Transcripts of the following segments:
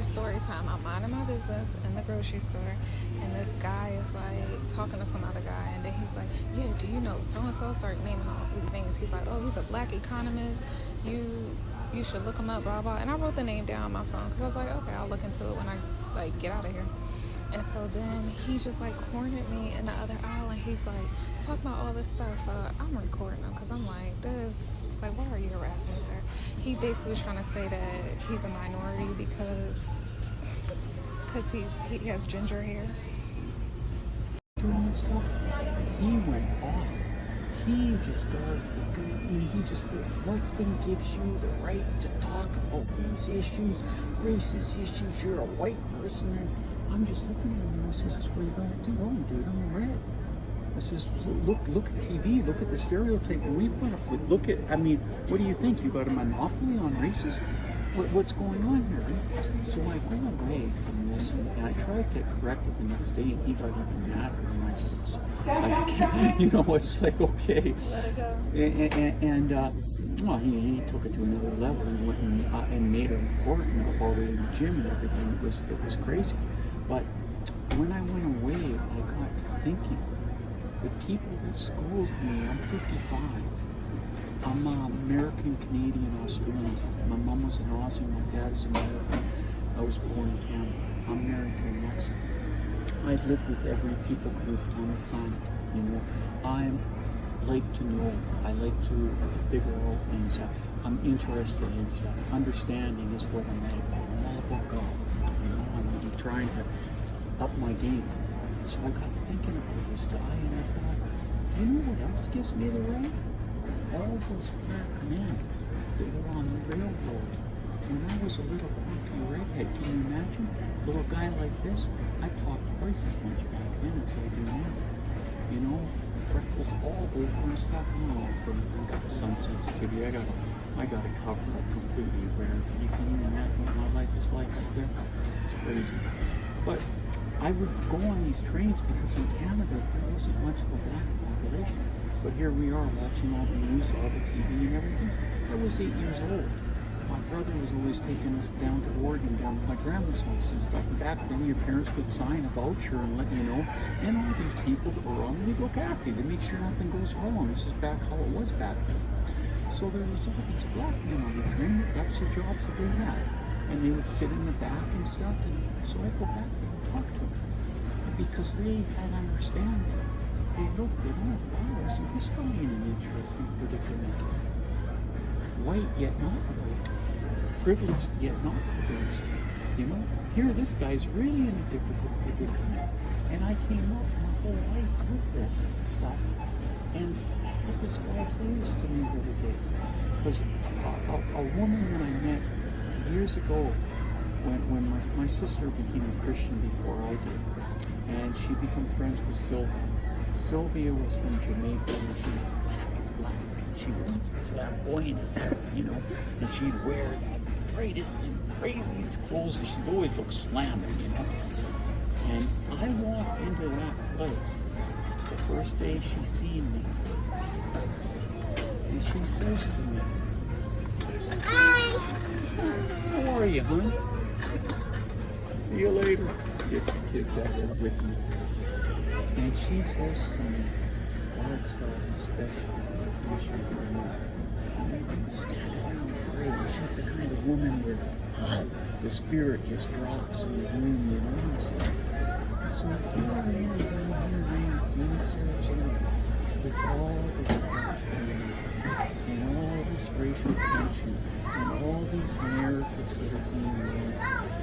it's story time. I'm minding my business in the grocery store, and this guy is like talking to some other guy, and then he's like, "Yeah, do you know so and so?" Start naming all these names. He's like, "Oh, he's a black economist. You should look him up." Blah blah. And I wrote the name down on my phone because I was like, "Okay, I'll look into it when I like get out of here." And so then he's just like cornered me in the other aisle, and he's like talking about all this stuff. So I'm recording him because I'm like, this, like, why are you harassing me, sir? He basically was trying to say that he's a minority because he has ginger hair. Doing this stuff, he went off. He just started, what thing gives you the right to talk about these issues, racist issues? You're a white person. And I'm just looking at him and I says, "This is what you're going to do." "Oh, dude, I'm red." I says, look at TV, look at the stereotype we put up with. Look at, I mean, what do you think? You got a monopoly on races? What's going on here? Right? So I go away from this, and I tried to correct it the next day, and he got even madder. And I just, I can't, it's like, okay. Let it go. Well, he took it to another level and went and made a report about it in the gym and everything. It was crazy. But when I went away, I got thinking. The people that schooled me, I'm 55. I'm American, Canadian, Australian. My mom was an Aussie, my dad is American. I was born in Canada. I'm married to a Mexican. I've lived with every people group on the planet. I like to know. I like to figure out things. I'm interested in stuff. Understanding is what I'm about. I'm all about God. I'm trying to up my game. So I got thinking about this guy, and I thought, you know what else gives me the right? All those black men that were on the railroad. When I was a little punky redhead, can you imagine? A little guy like this, I talked twice as much back then as I do now. Freckles all over and stuff. I got the sun sensitivity. I got it covered up completely. Where you can imagine what my life is like up there. It's crazy. But I would go on these trains because in Canada there wasn't much of a black population. But here we are watching all the news, all the TV and everything. I was 8 years old. My brother was always taking us down to Oregon, down to my grandma's house and stuff. And back then your parents would sign a voucher and let you know. And all these people that were on, they'd look after you to make sure nothing goes wrong. This is back how it was back then. So there was all these black men on the train. That's the jobs that they had. And they would sit in the back and stuff. And so I'd go back there and talk to them. Because they had understanding. They looked at me, wow, isn't this guy in an interesting predicament? White yet not white. Privileged yet not privileged. Here this guy's really in a difficult predicament. And I came up my whole life with this stuff. And what this guy says to me the other day. Because a woman that I met years ago, when my sister became a Christian before I did, and she became friends with Sylvia. Sylvia was from Jamaica, and she was black as black, and she was flamboyant as hell, and she'd wear the brightest and craziest clothes, and she'd always look slamming, And I walked into that place the first day she seen me, and she says to me, "How are you, hon? See you later." Get the kids out there with me. And she says to me, "God's got a special mission for you. You stand around and pray." She's the kind of woman where the spirit just drops in the room, and stuff. So here I am down here reading with all the and all this racial tension and all these narratives that are being made,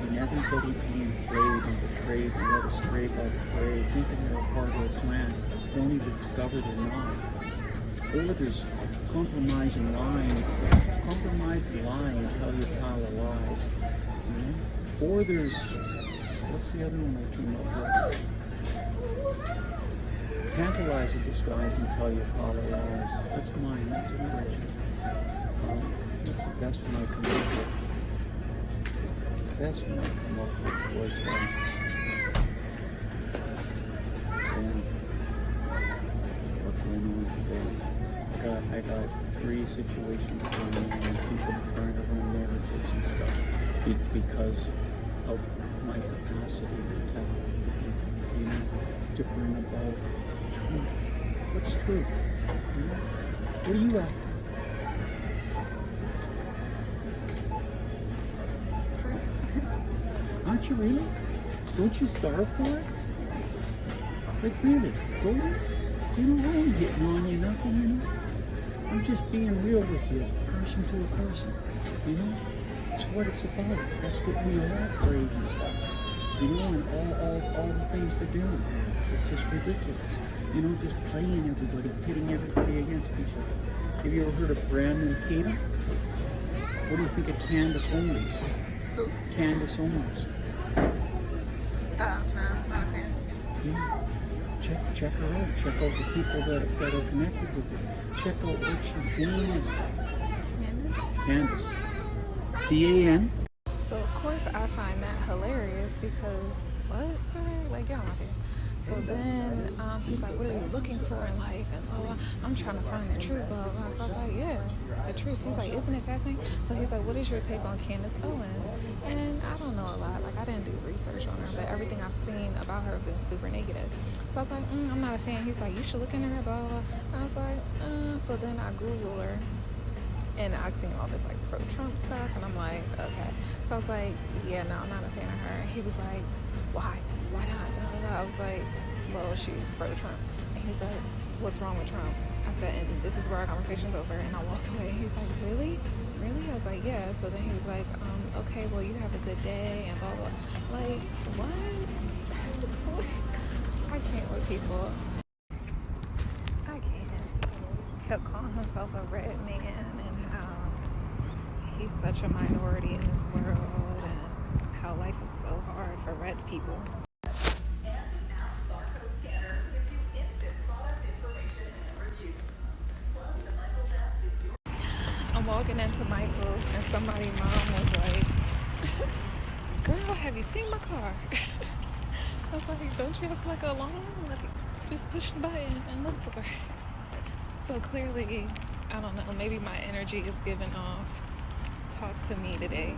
and everybody being played and betrayed and led astray by the fray, thinking they're a part of a plan, only to discover they're not. Or there's compromising lying and tell you a pile of lies. Or there's, what's the other one I came up with? Tantalize a disguise and tell you a pile of lies. That's mine, that's a version. That's the best one I come up with. The best one I come up with was, what's going on today? I got 3 situations going on, and people are trying to run narratives and stuff. Because of my capacity to tell, you know, to bring about truth. What's true? You know? What are you after? Aren't you really? Don't you starve for it? Like really? Go you know, I ain't hitting on you nothing, you know? I'm just being real with you, person to a person, you know? That's what it's about. That's what we all crave and stuff. You know, and all the things they're doing. It's just ridiculous. You know, just playing everybody, pitting everybody against each other. Have you ever heard of Brandon Cater? What do you think of Candace Owens? Who? Candace Owens. No, not a fan. Yeah. Check her out. Check out the people that are connected with her. Check out what she's saying. Candace. C-A-N. So of course I find that hilarious because what, sir? Like, get on my face. So then he's like, what are you looking for in life? And blah, blah. I'm trying to find the truth, blah, blah. So I was like, yeah, the truth. He's like, isn't it fascinating? So he's like, what is your take on Candace Owens? And I don't know a lot. Like, I didn't do research on her, but everything I've seen about her has been super negative. So I was like, I'm not a fan. He's like, you should look into her, blah, blah, blah. I was like, So then I Googled her. And I seen all this like pro-Trump stuff, and I'm like, okay. So I was like, yeah, no, I'm not a fan of her. And he was like, why? Why not? Da, da, da. I was like, well, she's pro-Trump. And he's like, what's wrong with Trump? I said, and this is where our conversation's over. And I walked away. He's like, really? Really? I was like, yeah. So then he was like, okay, well, you have a good day, and blah, blah. Like, what? I can't with people. I can't. Kept calling himself a red man, and how he's such a minority in this world, and how life is so hard for red people. I'm walking into Michael's, and somebody's mom was like, girl, have you seen my car? I was like, don't you have like a alarm? Like, just push the button and look for her. So clearly, I don't know, maybe my energy is giving off. Talk to me today.